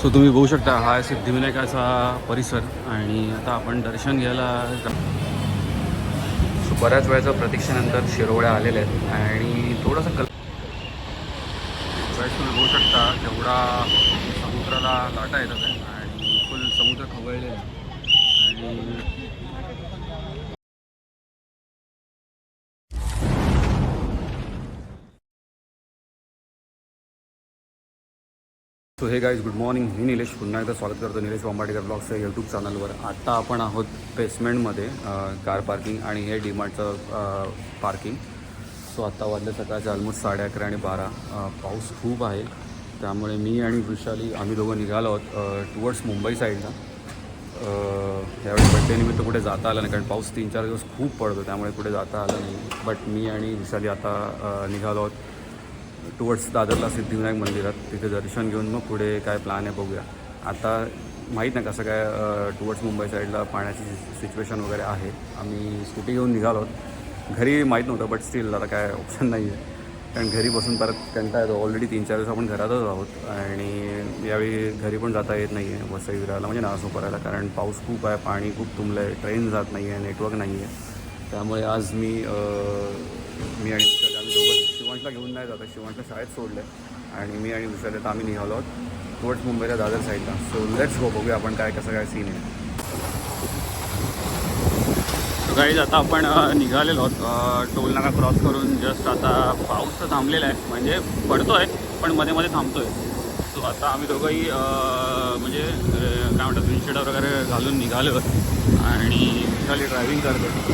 So तुम्ही बघू शकता हा आहे सिद्धिविनायकाचा परिसर आणि आता आपण दर्शन घ्यायला सो बऱ्याच वेळेच्या प्रतीक्षेनंतर शिरोवळ्या आलेल्या आहेत आणि थोडंसं तुम्ही बघू शकता तेवढा समुद्राला लाटा येतात आहे आणि फुल समुद्र खवळलेला आहे आणि सो हे गाईज गुड मॉर्निंग. मी निलेश पुन्हा एकदा स्वागत करतो निलेश वांबाडेकर ब्लॉग्सच्या यूट्यूब चॅनलवर. आता आपण आहोत बेसमेंटमध्ये कार पार्किंग आणि हे डीमार्टचं पार्किंग. सो आत्ता वाजले सकाळचे ऑलमोस्ट 11:30 आणि 12. पाऊस खूप आहे त्यामुळे मी आणि वृषाली आम्ही दोघं निघालो आहोत टुवर्ड्स मुंबई साईडला. यावेळी बड्डेनिमित्त कुठे जाता आलं नाही कारण पाऊस 3-4 दिवस खूप पडतो त्यामुळे कुठे जाता आलं नाही. बट मी आणि वृषाली आता निघालो आहोत टुवर्ड्स दादरला सिद्धिविनायक मंदिरात. तिथे दर्शन घेऊन मग पुढे काय प्लॅन आहे बघूया. आता माहीत नाही कसं काय टुवर्ड्स मुंबई साईडला पाण्याची सिच्युएशन वगैरे आहे. आम्ही स्कूटी घेऊन निघालो आहोत. घरी माहीत नव्हतं बट स्टील आता काय ऑप्शन नाही आहे कारण घरी बसून परत कंटाळा येतो. ऑलरेडी 3-4 दिवस आपण घरातच आहोत आणि यावेळी घरी पण जाता येत नाही आहे वसई विरारला म्हणजे नासोपरायला कारण पाऊस खूप आहे, पाणी खूप तुंबलं आहे, ट्रेन जात नाही आहे, नेटवर्क नाही आहे. त्यामुळे आज मी आणि विशाल आम्ही दोघं शिवांशला घेऊन नाही जात. शिवांशला शाळेत सोडलं आहे आणि मी आणि विशाल तर आम्ही निघालो आहोत टुवर्ड्स मुंबईला दादर साईडला. सो लेट्स गो, बघूया आपण काय कसं काय सीन आहे. गाईज आता आपण निघालेलो आहोत टोल नाका क्रॉस करून. जस्ट आता पाऊस तर थांबलेला आहे म्हणजे पडतो आहे पण मध्ये मध्ये थांबतो आहे. सो आता आम्ही दोघंही म्हणजे काय म्हणतात विंडशील्ड वगैरे घालून निघालो आणि विशाली ड्रायव्हिंग करतो.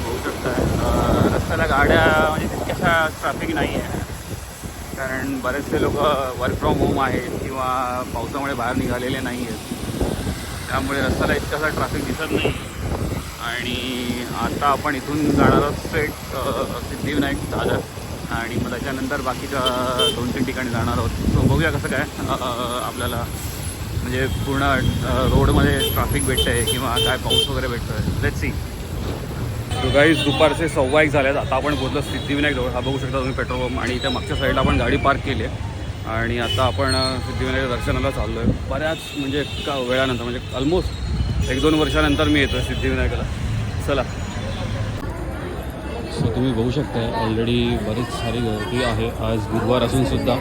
होऊ शकतं रस्त्याला गाड्या म्हणजे तितक्याशा ट्रॅफिक नाही आहे कारण बरेचसे लोक वर्क फ्रॉम होम आहेत किंवा पावसामुळे बाहेर निघालेले नाही आहेत त्यामुळे रस्त्याला इतकासा ट्रॅफिक दिसत नाही. आणि आता आपण इथून जाणार आहोत स्ट्रेट सिद्धिविनायक दादर आणि मग त्याच्यानंतर बाकीच्या 2-3 ठिकाणी जाणार आहोत. सो बघूया कसं काय आपल्याला म्हणजे पूर्ण रोडमध्ये ट्रॅफिक भेटतं आहे किंवा काय पाऊस वगैरे भेटतो आहे. Let's see. सो गाईज दुपारचे 1:15 झाले आहेत. आता आपण पोहोचलो सिद्धिविनायक जवळ. हा बघू शकता तुम्ही पेट्रोल पंप आणि इथे मागच्या साईडला आपण गाडी पार्क केली आहे आणि आता आपण सिद्धिविनायक दर्शनाला चाललो आहे. बऱ्याच म्हणजे का वेळानंतर म्हणजे ऑलमोस्ट 1-2 वर्षानंतर मी येतो सिद्धिविनायकाला. चला. सो तुम्ही बघू शकता ऑलरेडी बरीच सारी गर्दी आहे. आज बुधवार असून सुद्धा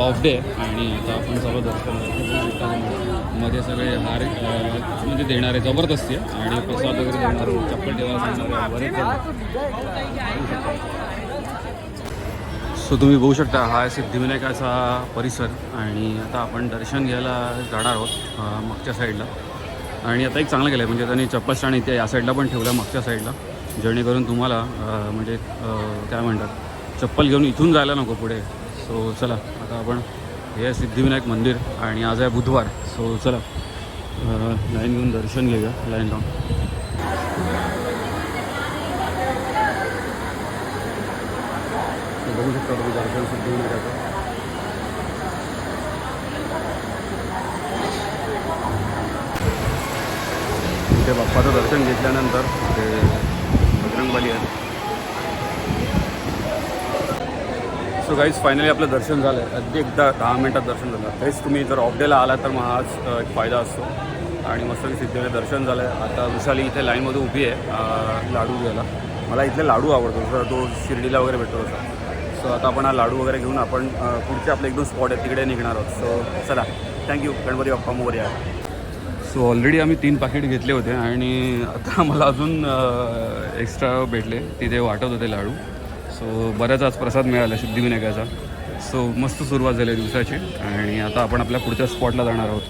ऑफ डे आणि आता आपण सर्व दर्शन मध्ये सगळे हार म्हणजे देणारे जबरदस्ती आहे आणि प्रसाद वगैरे देणारे चप्पल ठेवायला सांगणारे बरेच जण. सो तुम्ही बघू शकता हा आहे सिद्धिविनायकाचा परिसर आणि आता आपण दर्शन घ्यायला जाणार आहोत मागच्या साईडला. आणि आता एक चांगलं केलं आहे म्हणजे त्यांनी चप्पल स्टँड इथे या साईडला पण ठेवलं मागच्या साईडला जेणेकरून तुम्हाला म्हणजे काय म्हणतात चप्पल घेऊन इथून जायला नको पुढे. सो चला आता आपण हे आहे सिद्धिविनायक मंदिर आणि आज आहे बुधवार. सो चला लाईन घेऊन दर्शन घेऊया लाईन लावून. बघू शकता तुम्ही दर्शन सिद्धिविनायकाचं. इथे बाप्पाचं दर्शन घेतल्यानंतर ते बजरंगबली आहे. सो गाईज फायनली आपलं दर्शन झालं आहे. अगदी एकदा 10 मिनटात दर्शन झालं. तेच तुम्ही जर ऑफ डेला आला तर मग हाच एक फायदा असतो. आणि मस्त सिद्धिविनायक दर्शन झालं आहे. आता विशाली इथे लाईनमध्ये उभी आहे लाडू घ्यायला. मला इथले लाडू आवडतो जर तो शिर्डीला वगैरे भेटतो तसा. सो आता आपण हा लाडू वगैरे घेऊन आपण पुढचे आपले 1-2 स्पॉट आहेत तिकडे निघणार आहोत. सो चला thank you. Ganpati Bappa Morya. So already आम्ही 3 पाकिट घेतले होते आणि आता मला अजून एक्स्ट्रा भेटले. तिथे वाटत होते लाडू. सो बऱ्याच आज प्रसाद मिळाला सिद्धिविनायकाचा. सो मस्त सुरुवात झाली दिवसाची आणि आता आपण आपल्या पुढच्या स्पॉटला जाणार आहोत.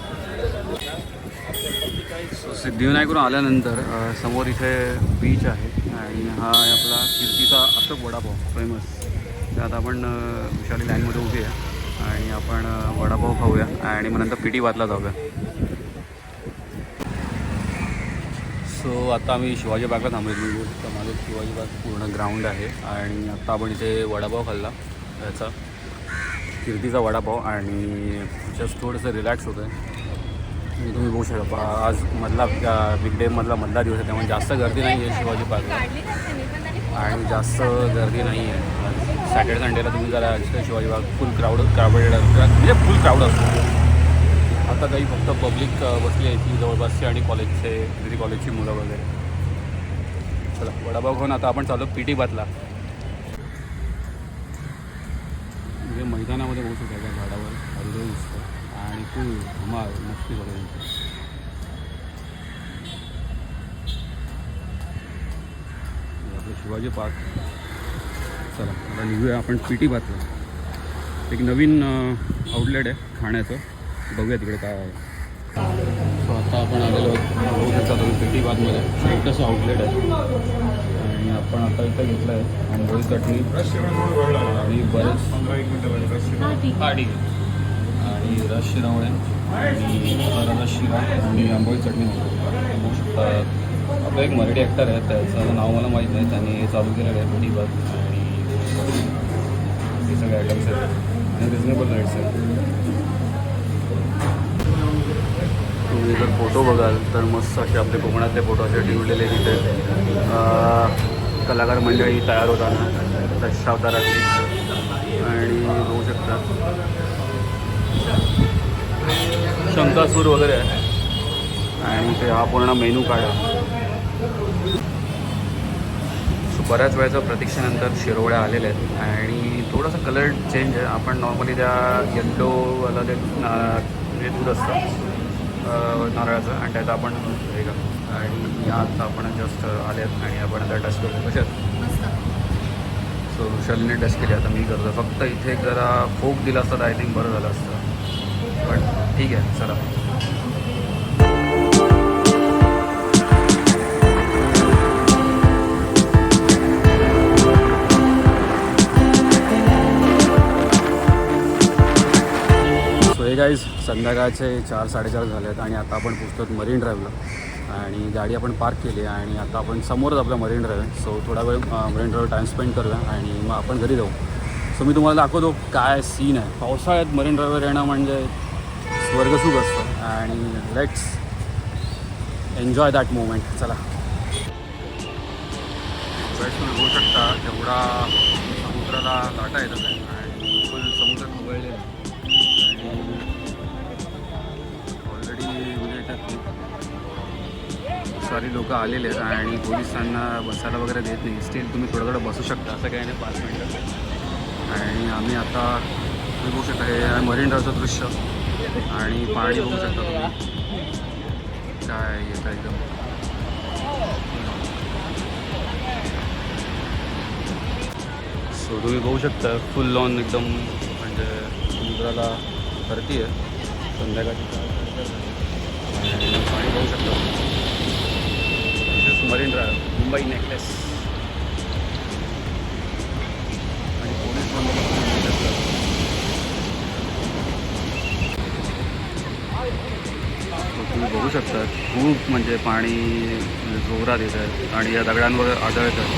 सो सिद्धिविनायकवरून आल्यानंतर समोर इथे बीच आहे आणि हा आहे आपला कीर्तीचा अशोक वडापाव फेमस. तर आता आपण विशाली लाईनमध्ये उभी आहे आणि आपण वडापाव खाऊया आणि मग नंतर पिटी बातला जाऊया. सो आता आम्ही शिवाजी बागला थांबलो. मी बोलू शकतो माझं शिवाजी बाग पूर्ण ग्राउंड आहे आणि आत्ता आपण इथे वडापाव खाल्ला याचा कीर्तीचा वडापाव आणि जस्ट थोडंसं रिलॅक्स होतं आहे. तुम्ही बघू शकता आज मधला वीकडे मधला दिवस आहे त्यामुळे जास्त गर्दी नाही आहे शिवाजी बागला आणि जास्त गर्दी नाही आहे. सॅटर्डे संडेला तुम्ही जरा शिवाजी बाग फुल क्राऊडेड म्हणजे फुल क्राऊड असतो. आता काही फक्त पब्लिक बसली आहे ती जवळपासची आणि कॉलेजची मुलं वगैरे. चला वडापाव खाऊन आता आपण चालू पी टी बातला. म्हणजे मैदानामध्ये बसू त्या झाडावर हरिदो दिसतं आणि फुल धमाल मस्ती बघायची. आपलं शिवाजी पार्क. चला आता निघूया आपण पी टी बातला. एक नवीन आउटलेट आहे खाण्याचं, बघूया तिकडे काय आहे. सो आता आपण आलेलो बघू शकता तुम्ही पी टी बातमध्ये छोटंसं आउटलेट आहे आणि आपण आता इथं घेतलं आहे आंबोळी चटणी आणि बरेच ठीक आहे आणि रस शिरावळे आणि रस शिरा आणि आंबोळी चटणी बघू शकता. आपला एक मराठी ॲक्टर आहे, त्याचं नाव मला माहीत नाही, त्याने चालू केलेलं आहे पी टी बात आणि हे सगळे आयटम्स आहेत आणि रिजनेबल रेट्स आहेत. तुम्ही जर फोटो बघाल तर मस्त असे आपले कोकणातले फोटो असे ठेवलेले तिथे कलाकार मंडळी तयार होताना दशावताराची आणि बघू शकता शंकासूर वगैरे आहे आणि ते हा पूर्ण मेनू कार्ड आहे. बऱ्याच वेळेच्या प्रतीक्षेनंतर शिरोवळ्या आलेल्या आहेत आणि थोडासा कलर चेंज आहे. आपण नॉर्मली त्या येल्लोवाला ते दूध असतं नारळाचं आणि त्याचं आपण हे का आणि या आता आपण जस्ट आले आहेत आणि आपण आता टच करतो. कशात सो वृषालीने टच केली, आता मी करतो. फक्त इथे जरा फोक दिला असतं तर आय थिंक बरं झालं असतं, पण ठीक आहे चला. हे गाईज संध्याकाळचे 4-4:30 झाले आहेत आणि आता आपण पोचतो मरीन ड्राईव्हला आणि गाडी आपण पार्क केली आहे आणि आता आपण समोरच आपला मरीन ड्राईव्ह आहे. सो थोडा वेळ मरीन ड्राईव्ह टाईम स्पेंड करूया आणि मग आपण घरी जाऊ. सो मी तुम्हाला दाखवतो काय सीन आहे. पावसाळ्यात मरीन ड्राईव्हवर येणं म्हणजे स्वर्गसुख असतं आणि लेट्स एन्जॉय दॅट मोमेंट. चला तुम्ही होऊ शकता जेवढा समुद्राला लाटा येतात आहे आणि फुल समुद्र खवळलेला आहे. ऑलरेडी म्हणजे सारी लोक आलेले आहेत आणि पोलिसांना बसायला वगैरे देत नाही. स्टील तुम्ही थोडं थोडं बसू शकता, असं काही नाही 5 मिनटं. आणि आम्ही आता तुम्ही बघू शकता हे मरीन ड्राईव्हचं दृश्य आणि पाणी बघू शकता तुम्ही काय येतं एकदम. सो तुम्ही बघू शकता फुल लॉन एकदम म्हणजे समुद्राला भरती आहे संध्याकाळची आणि पाणी बघू शकता. मरीन ड्राईव्ह मुंबई नेकलेस आणि पोलीस तुम्ही बघू शकता खूप म्हणजे पाणी जोरात येत आहे आणि या दगडांवर आदळत आहे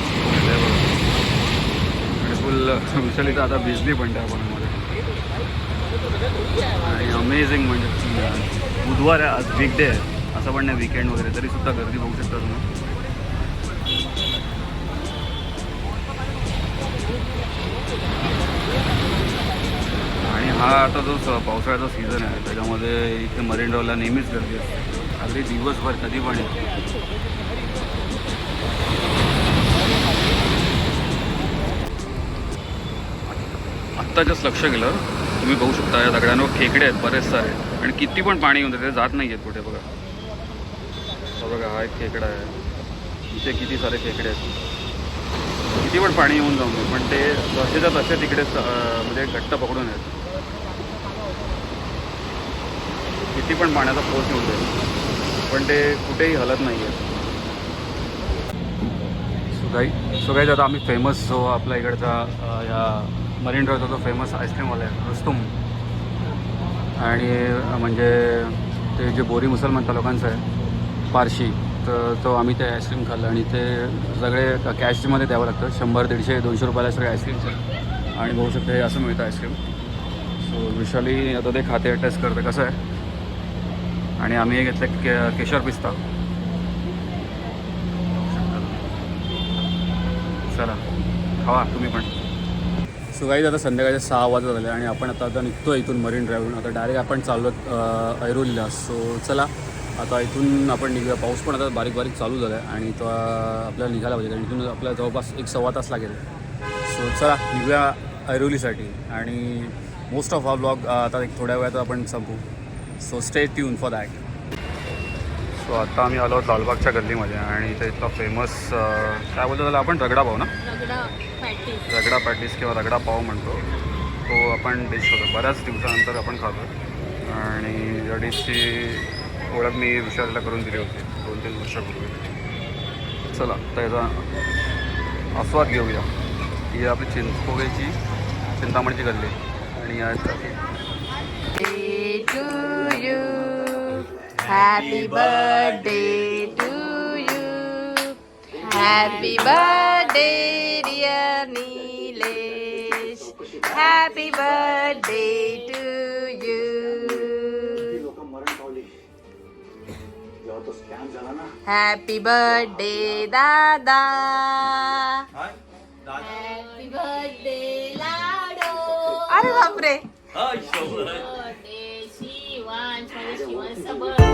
आणि फुल विशाली तर आता भिजली पण त्या पाण्यामध्ये आणि अमेझिंग म्हणजे बुधवार आहे आज, वीकडे आहे असं पण नाही वीकेंड वगैरे, तरीसुद्धा गर्दी बघू शकता तुम्ही. आणि हा आता जो पावसाळ्याचा सीझन आहे त्याच्यामध्ये इथे मरीन ड्राईव्हला नेहमीच गर्दी असते, अगदी दिवसभर कधी पण येते. आत्ता जस्ट लक्ष केलं तुम्ही बघू शकता या दगडांवर खेकडे आहेत बरेच सारे आणि किती पण पाणी येऊन ते जात नाही आहेत कुठे. बघा बघा हा एक खेकडा आहे, इथे किती सारे खेकडे आहेत, किती पण पाणी येऊन जाऊन पण ते जसेच्या तसे तिकडे म्हणजे घट्ट पकडून आहेत. किती पण पाण्याचा फोर्स येऊन जाईल पण ते कुठेही हलत नाही आहे. सो गाईज आता आम्ही फेमस जो आपल्या इकडचा या मरीन ड्राईव्हचा जो फेमस आईस्क्रीमवाला आहे रुस्तुम आणि म्हणजे ते जे बोरी मुसलमान तालुक्यांचं आहे पारशी, तर तो आम्ही ते आईस्क्रीम खाल्लं आणि ते सगळे कॅशमध्ये द्यावं लागतं. 100, 150, 200 रुपयाला सगळे आईस्क्रीम्स आहे आणि बघू शकते हे असं मिळतं आईस्क्रीम. सो विशाली आता ते खाते टेस्ट करते कसं आहे आणि आम्ही हे घेतलं केशर पिस्ता. चला खावा तुम्ही पण. सो काही आता संध्याकाळचे 6 वाजत झाले आणि आपण आता निघतो इथून मरीन ड्राईव्हरून. आता डायरेक्ट आपण चाललो ऐरोलीला. सो चला आता इथून आपण निघूया. पाऊस पण आता बारीक बारीक चालू झाला आहे आणि तो आपल्याला निघायला पाहिजे, कारण इथून आपल्याला जवळपास 1-1.25 तास लागेल. सो चला निघूया ऐरोलीसाठी आणि मोस्ट ऑफ हा ब्लॉग आता एक थोड्या वेळात आपण संपू. So stay tune for that. So आता आम्ही आलो आहोत लालबागच्या गल्लीमध्ये आणि इथे इतका फेमस काय बोलतो त्याला आपण, रगडा पाव ना, रगडा पॅटीस किंवा रगडा पाव म्हणतो तो आपण डिश होतो. बऱ्याच दिवसानंतर आपण खातो आणि या डिशची ओळख मी विशालला करून दिली होती 2-3 वर्षापूर्वी. चला त्याचा आस्वाद घेऊया. ही आपली चिंचपोळेची चिंतामणीची गल्ली आणि Happy birthday to you. Happy birthday dear Nilesh. Happy birthday to you. Happy birthday Dada. Happy birthday Lado. अरे बापरे. शिवांश शिवांचा बर्थडे.